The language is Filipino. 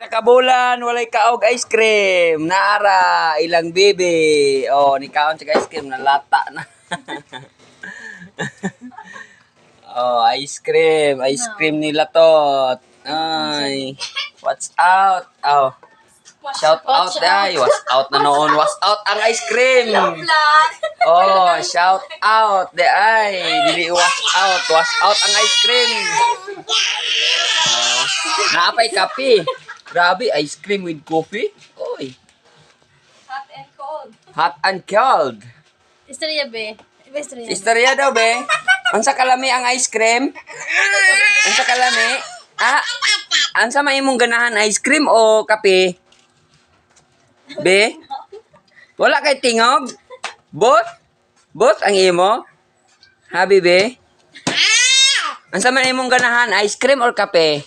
Kabulan, walay kaog ice cream. Naara, ilang bibi. Oh, ni kaon sa ice cream, nalata na. Oh, ice cream nila to. Ay, what's out? Oh, shout out day. Was out na noon. Was out ang ice cream. Oh, shout out de ay. Dili was out ang ice cream. Oh, naapay kape. Grabe, ice cream with coffee. Oy. Hot and cold. Hot and cold. Istorya be. Istorya. Istorya daw be. Unsa kalami ang ice cream? Unsa kalami? Ah, ansa may imong ganahan, ice cream o kape? Be? Wala kay tingog? Bot? Bot ang imo? Habi be? Ansa man imong ganahan, ice cream or kape?